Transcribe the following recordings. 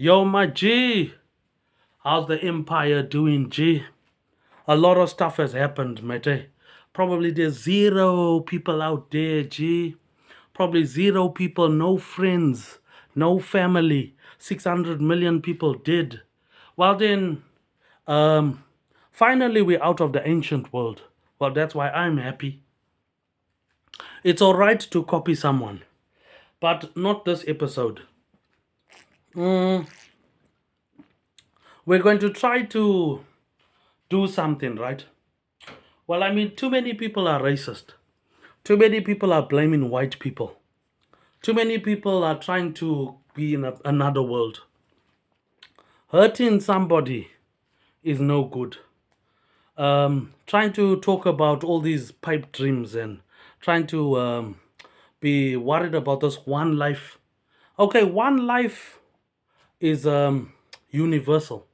Yo, my G, how's the empire doing, G? A lot of stuff has happened, mate. Probably there's zero people out there, G. Probably zero people, no friends, no family. 600 million people dead. Well, then, um, finally we're out of the ancient world. Well, that's why I'm happy. It's alright to copy someone, but not this episode. Mm, we're going to try to do something, right? Well, I mean, too many people are racist. Too many people are blaming white people. Too many people are trying to be in another world. Hurting somebody is no good. Trying to talk about all these pipe dreams and trying to be worried about this one life. Okay, one life is universal,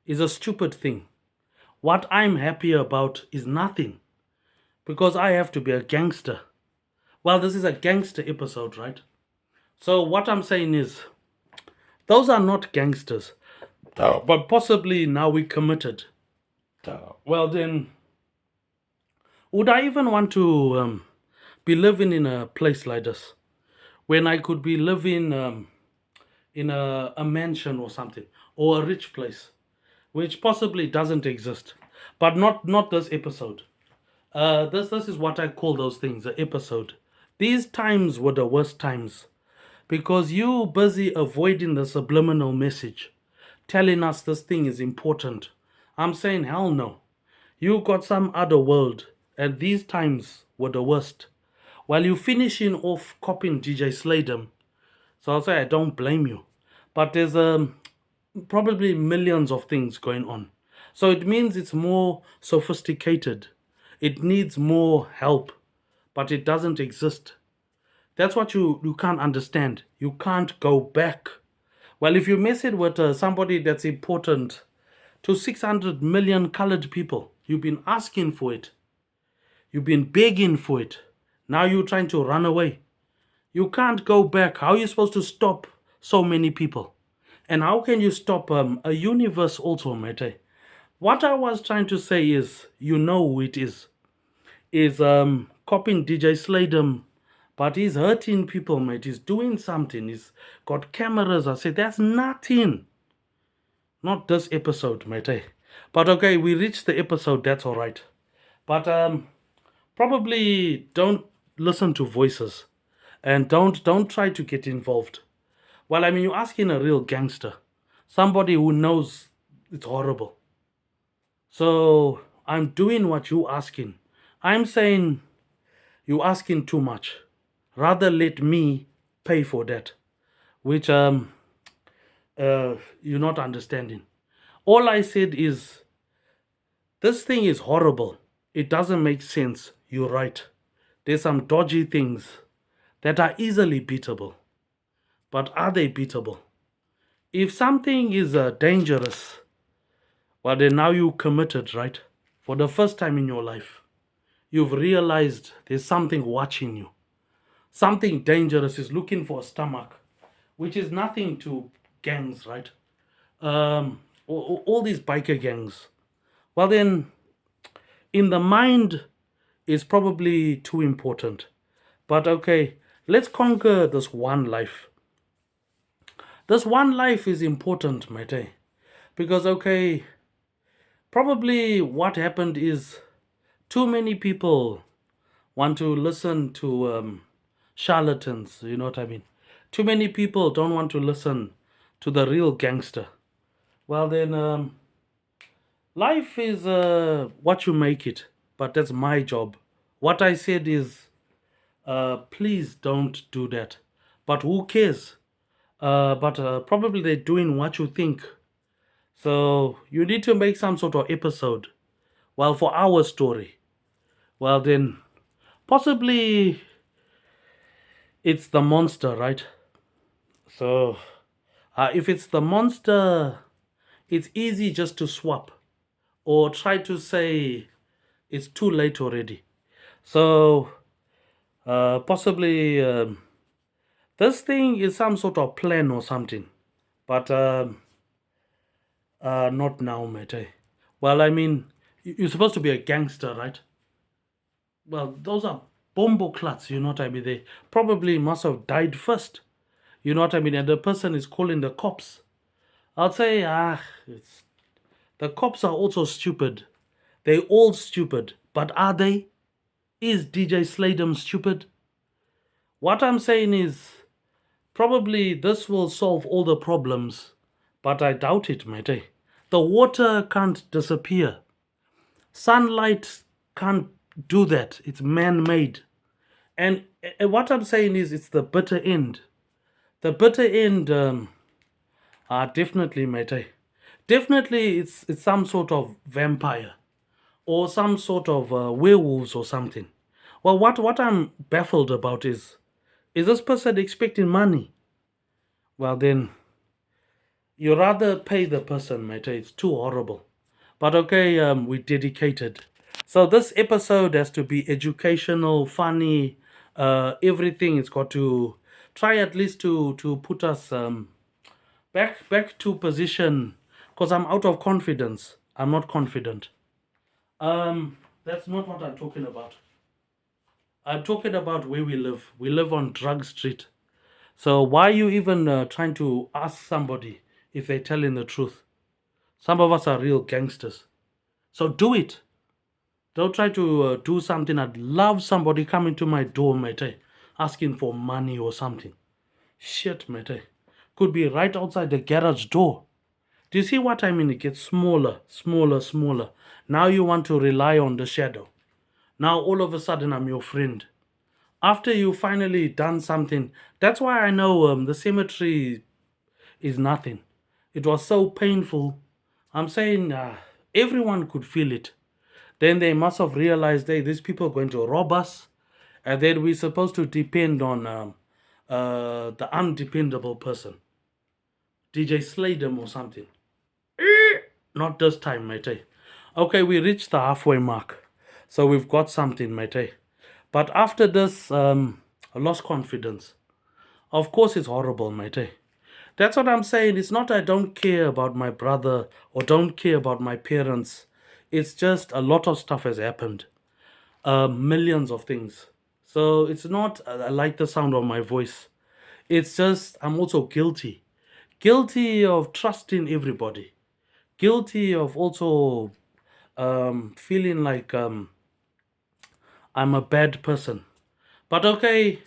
is a stupid thing. What I'm happy about is nothing because I have to be a gangster. Well, this is a gangster episode, right? So what I'm saying is, those are not gangsters, but possibly now we committed. Well, then, would I even want to be living in a place like this when I could be living in a mansion or something or a rich place, which possibly doesn't exist, but not this episode. This is what I call those things, the episode. These times were the worst times because you busy avoiding the subliminal message, telling us this thing is important. I'm saying hell no. You got some other world, and these times were the worst. While you finishing off copying DJ slaydem, so I'll say I don't blame you, but there's probably millions of things going on. So it means it's more sophisticated. It needs more help, but it doesn't exist. That's what you can't understand. You can't go back. Well, if you mess it with somebody that's important to 600 million colored people, you've been asking for it. You've been begging for it. Now you're trying to run away. You can't go back. How are you supposed to stop so many people? And how can you stop a universe also, mate? What I was trying to say is, you know who it is copying DJ Slaydem, but he's hurting people, mate. He's doing something. He's got cameras. I said, that's nothing. Not this episode, mate. But okay, we reached the episode. That's all right. But probably don't listen to voices, and don't try to get involved. Well, I mean, you're asking a real gangster, somebody who knows it's horrible. So I'm doing what you're asking. I'm saying you're asking too much. Rather let me pay for that, which you're not understanding. All I said is this thing is horrible. It doesn't make sense. You're right. There's some dodgy things that are easily beatable. But are they beatable? If something is dangerous, well, then now you committed, right? For the first time in your life, you've realized there's something watching you. Something dangerous is looking for a stomach, which is nothing to gangs, right? All these biker gangs. Well, then, in the mind is probably too important. But okay, let's conquer this one life. This one life is important, mate. Because, okay, probably what happened is too many people want to listen to charlatans, you know what I mean? Too many people don't want to listen to the real gangster. Well, then, life is what you make it, but that's my job. What I said is, please don't do that. But who cares? But probably they're doing what you think. So you need to make some sort of episode. Well, for our story. Well, then, possibly it's the monster, right? So if it's the monster, it's easy just to swap or try to say it's too late already. So possibly this thing is some sort of plan or something. but not now, mate. Well, I mean, you're supposed to be a gangster, right? Well, those are bombo clats, you know what I mean? They probably must have died first, you know what I mean? And the person is calling the cops. I'll say, the cops are also stupid. They all stupid. But are they? Is DJ Slaydem stupid? What I'm saying is, probably this will solve all the problems, but I doubt it, mate. The water can't disappear. Sunlight can't do that. It's man-made. And what I'm saying is, it's the bitter end. The bitter end, definitely, mate. Definitely, it's some sort of vampire or some sort of werewolves or something. Well, what I'm baffled about is this person expecting money? Well, then you rather pay the person, mate. It's too horrible. But okay, we dedicated. So this episode has to be educational, funny, everything. It's got to try at least to put us back to position. Because I'm out of confidence. I'm not confident. That's not what I'm talking about. I'm talking about where we live. We live on Drug Street. So why are you even trying to ask somebody if they're telling the truth? Some of us are real gangsters. So do it. Don't try to do something. I'd love somebody coming to my door, mate, asking for money or something. Shit, mate. Could be right outside the garage door. Do you see what I mean? It gets smaller, smaller, smaller. Now you want to rely on the shadow. Now all of a sudden I'm your friend. After you finally done something, that's why I know the cemetery is nothing. It was so painful. I'm saying everyone could feel it. Then they must have realized, hey, these people are going to rob us, and then we're supposed to depend on the undependable person, DJ Slaydem or something. Not this time, mate. Okay, we reached the halfway mark, so we've got something, mate. But after this, I lost confidence. Of course, it's horrible, mate. That's what I'm saying. It's not I don't care about my brother or don't care about my parents. It's just a lot of stuff has happened. Millions of things. So it's not I like the sound of my voice. It's just I'm also guilty. Guilty of trusting everybody. Guilty of also feeling like I'm a bad person. But okay,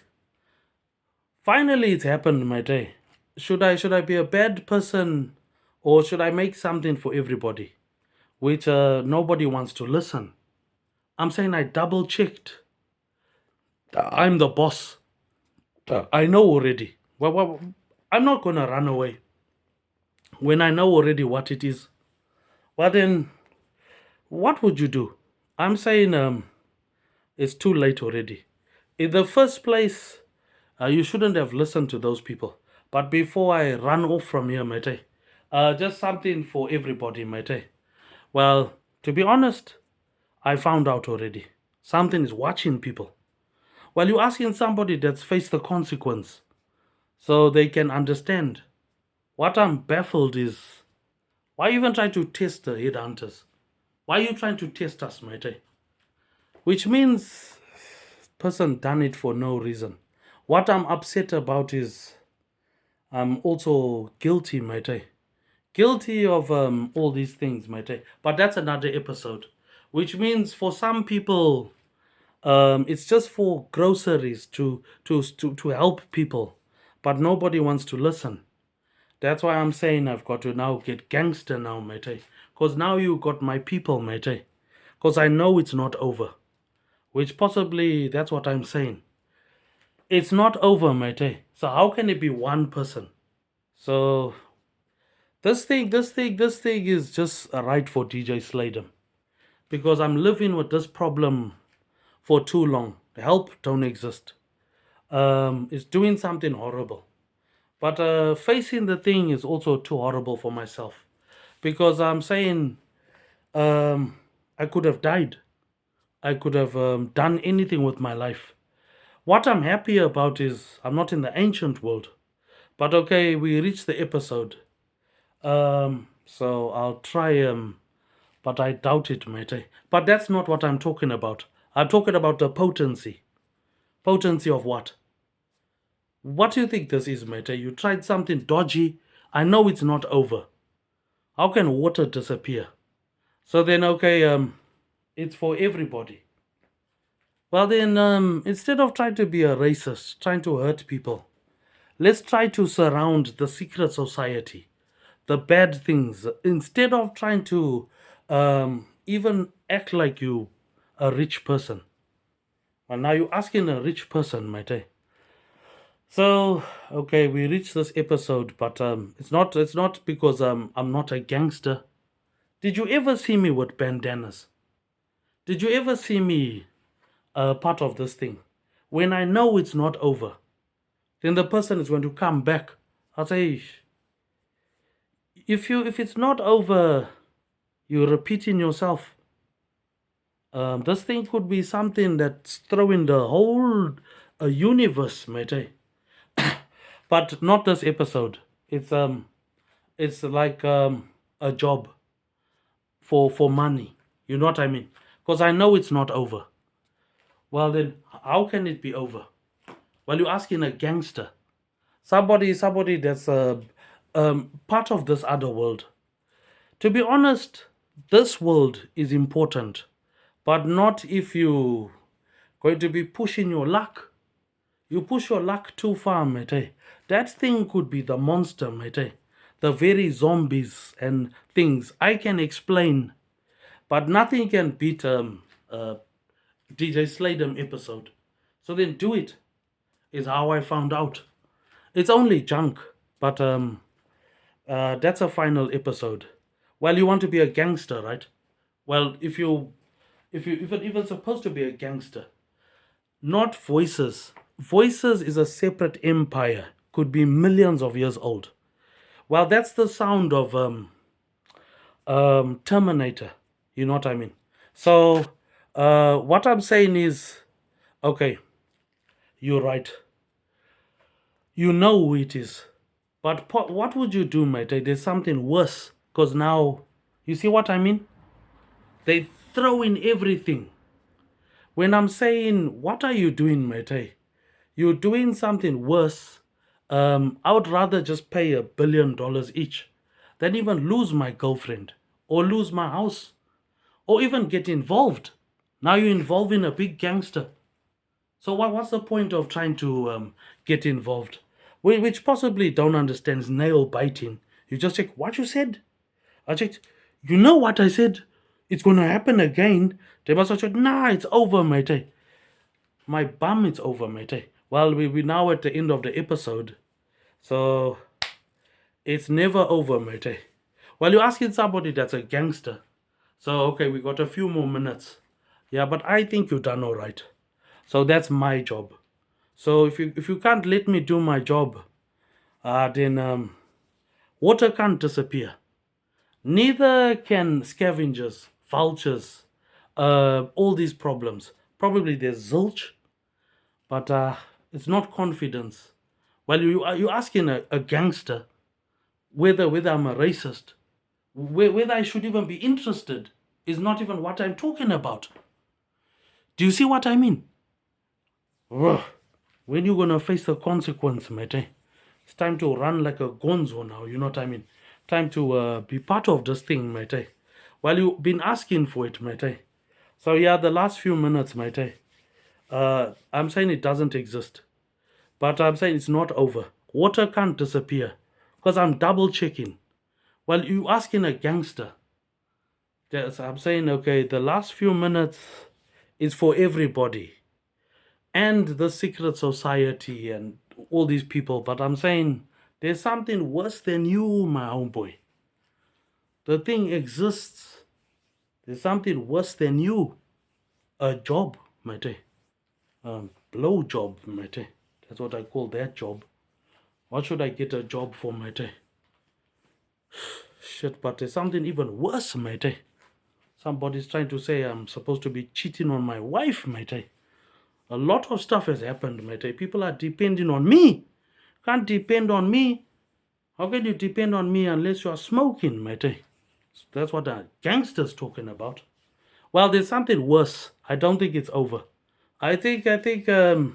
finally it's happened, my day. Should I be a bad person or should I make something for everybody? Which nobody wants to listen. I'm saying I double checked. I'm the boss. I know already. Well, I'm not gonna run away when I know already what it is. Well then, what would you do? I'm saying it's too late already. In the first place, you shouldn't have listened to those people. But before I run off from here, mate, just something for everybody, mate. Well, to be honest, I found out already. Something is watching people. Well, you're asking somebody that's faced the consequence so they can understand. What I'm baffled is why you even try to test the headhunters? Why are you trying to test us, mate? Which means person done it for no reason. What I'm upset about is I'm also guilty, mate. Guilty of all these things, mate. But that's another episode. Which means for some people, it's just for groceries to help people, but nobody wants to listen. That's why I'm saying I've got to now get gangster now, mate. Because now you got my people, mate. Because I know it's not over. Which possibly, that's what I'm saying. It's not over, mate. So how can it be one person? So this thing is just a right for DJ Slaydem. Because I'm living with this problem for too long. Help don't exist. It's doing something horrible. But facing the thing is also too horrible for myself. Because I'm saying I could have died. I could have done anything with my life. What I'm happy about is I'm not in the ancient world. But okay, we reached the episode. So I'll try, but I doubt it, mate. But that's not what I'm talking about. I'm talking about the potency. Potency of what? What do you think this is, mate? You tried something dodgy. I know it's not over. How can water disappear? So then, okay, it's for everybody. Well, then, instead of trying to be a racist, trying to hurt people, let's try to surround the secret society, the bad things, instead of trying to even act like you a rich person. And now you're asking a rich person, mate. So, okay, we reached this episode, but it's not because I'm not a gangster. Did you ever see me with bandanas? Did you ever see me part of this thing? When I know it's not over, then the person is going to come back. I'll say, if it's not over, you're repeating yourself. This thing could be something that's throwing the whole universe, mate. But not this episode. It's like a job for money. You know what I mean? Because I know it's not over. Well then, how can it be over? Well, you're asking a gangster, somebody that's part of this other world. To be honest, this world is important, but not if you going to be pushing your luck. You push your luck too far, mate. That thing could be the monster, mate. The very zombies and things I can explain, but nothing can beat DJ slaydem episode. So then do it, is how I found out. It's only junk, but that's a final episode. Well, you want to be a gangster, right? Well, if you even supposed to be a gangster, not voices. Voices is a separate empire, could be millions of years old. Well, that's the sound of Terminator. You know what I mean? So, what I'm saying is, okay, you're right. You know who it is. But what would you do, mate? There's something worse. Because now, you see what I mean? They throw in everything. When I'm saying, what are you doing, mate? You're doing something worse. I would rather just pay $1 billion each than even lose my girlfriend or lose my house or even get involved. Now you're involving a big gangster. So what's the point of trying to get involved? Which possibly don't understand is nail biting. You just check what you said. I checked. You know what I said? It's going to happen again. They must have said, nah, it's over, mate. My bum, it's over, mate. Well, we now at the end of the episode. So it's never over, mate. Well, you're asking somebody that's a gangster. So, okay, we got a few more minutes. Yeah, but I think you've done all right. So that's my job. So if you can't let me do my job, then water can't disappear. Neither can scavengers, vultures, all these problems. Probably there's zilch, but it's not confidence. Well, you're asking a gangster whether I'm a racist, whether I should even be interested is not even what I'm talking about. Do you see what I mean? Ugh. When you gonna face the consequence, mate? It's time to run like a gonzo now. You know what I mean? Time to be part of this thing, mate. Well, you've been asking for it, mate. So yeah, the last few minutes, mate. I'm saying it doesn't exist, but I'm saying it's not over. Water can't disappear, because I'm double checking. Well, you asking a gangster. Yes, I'm saying okay. The last few minutes is for everybody and the secret society and all these people. But I'm saying there's something worse than you, my homeboy. The thing exists. There's something worse than you. A job, mate. Blow job, mate. That's what I call that job. What should I get a job for, mate? Shit, but there's something even worse, mate. Somebody's trying to say I'm supposed to be cheating on my wife, mate. A lot of stuff has happened, mate. People are depending on me. Can't depend on me. How can you depend on me unless you are smoking, matey? That's what a gangster's talking about. Well, there's something worse. I don't think it's over. I think you're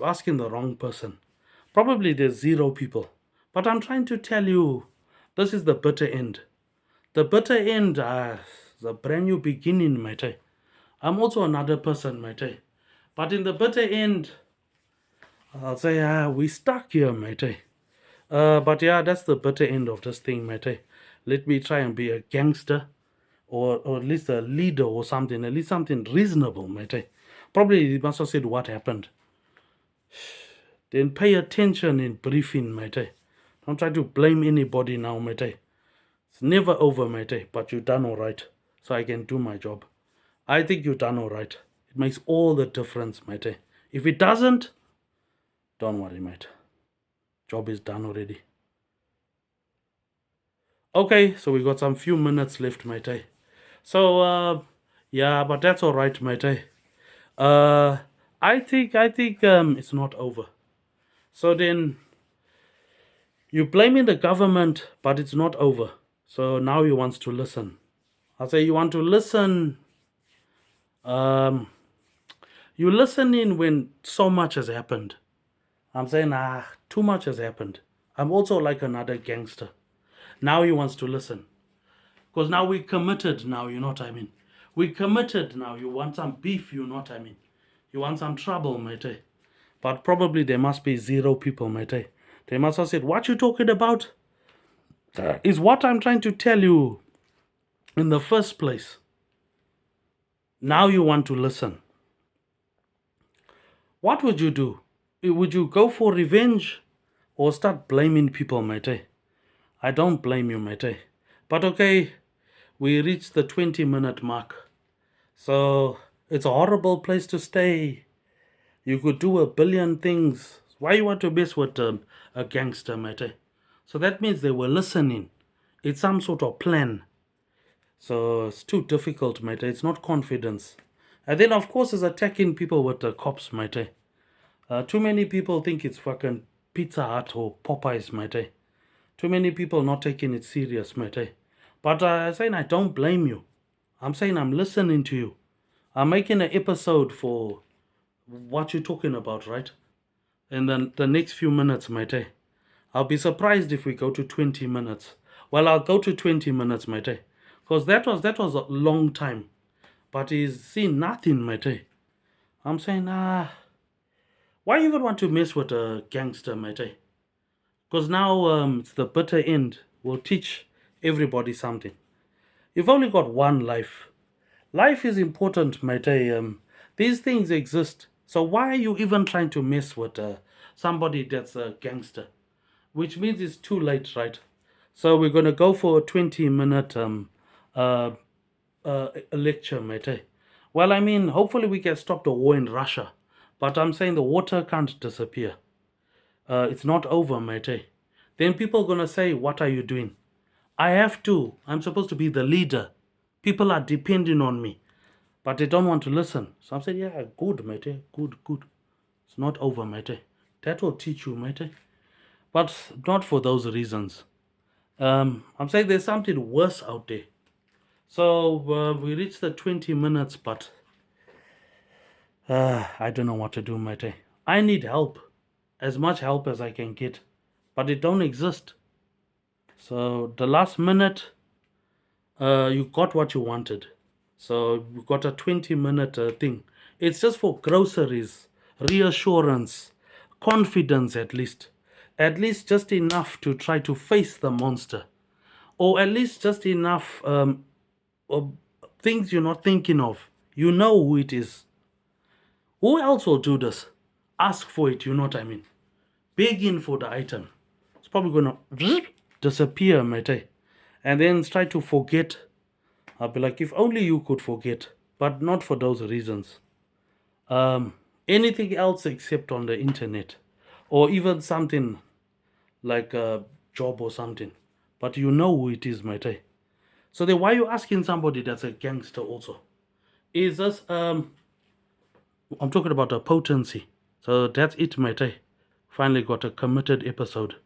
asking the wrong person. Probably there's zero people. But I'm trying to tell you, this is the bitter end. The bitter end is a brand new beginning, matey. I'm also another person, matey. But in the bitter end, I'll say, we stuck here, matey. But yeah, that's the bitter end of this thing, matey. Let me try and be a gangster, or at least a leader or something, at least something reasonable, matey. Probably you must have said what happened. Then pay attention in briefing, matey. Don't try to blame anybody now, matey. It's never over, matey, but you done all right, so I can do my job. I think you done all right. It makes all the difference, matey. If it doesn't, don't worry, mate. Job is done already. Okay, so we got some few minutes left, matey. So, yeah, but that's all right, matey. I think, it's not over. So then, you blaming the government, but it's not over. So now he wants to listen. I say you want to listen. You listen in when so much has happened. I'm saying, too much has happened. I'm also like another gangster. Now he wants to listen. Because now we committed now, you know what I mean? We committed now. You want some beef, you know what I mean? You want some trouble, matey. But probably there must be zero people, matey. They must have said, what you talking about? Is what I'm trying to tell you in the first place. Now you want to listen. What would you do? Would you go for revenge or start blaming people, matey? I don't blame you, matey. But okay, we reached the 20-minute mark. So it's a horrible place to stay. You could do a billion things. Why you want to mess with a gangster, matey? So that means they were listening. It's some sort of plan. So it's too difficult, matey. It's not confidence. And then, of course, it's attacking people with the cops, matey. Too many people think it's fucking Pizza Hut or Popeyes, matey. Too many people not taking it serious, matey. But I'm saying I don't blame you. I'm saying I'm listening to you. I'm making an episode for what you're talking about, right? And then the next few minutes, matey. I'll be surprised if we go to 20 minutes. Well, I'll go to 20 minutes, matey. Because that was a long time. But he's seen nothing, matey. I'm saying, why you even want to mess with a gangster, matey? Because now it's the bitter end. We'll teach everybody something. You've only got one life. Life is important, matey. These things exist. So why are you even trying to mess with somebody that's a gangster? Which means it's too late, right? So we're going to go for a 20-minute lecture, matey. Well, I mean, hopefully we can stop the war in Russia. But I'm saying the water can't disappear. It's not over, matey. Then people are going to say, what are you doing? I have to. I'm supposed to be the leader. People are depending on me. But they don't want to listen. So I'm saying, yeah, good, matey. Good, good. It's not over, matey. That will teach you, matey. But not for those reasons. I'm saying there's something worse out there. So we reached the 20 minutes, but I don't know what to do, matey. I need help. As much help as I can get. But it don't exist. So the last minute, you got what you wanted. So we got a 20-minute thing. It's just for groceries, reassurance, confidence at least. At least just enough to try to face the monster. Or at least just enough things you're not thinking of. You know who it is. Who else will do this? Ask for it, you know what I mean? Begging for the item. It's probably going to disappear, matey. And then try to forget. I'll be like, if only you could forget. But not for those reasons. Anything else except on the internet. Or even something like a job or something. But you know who it is, matey. So then why are you asking somebody that's a gangster also? Is this, I'm talking about a potency. So that's it, matey. Finally got a committed episode.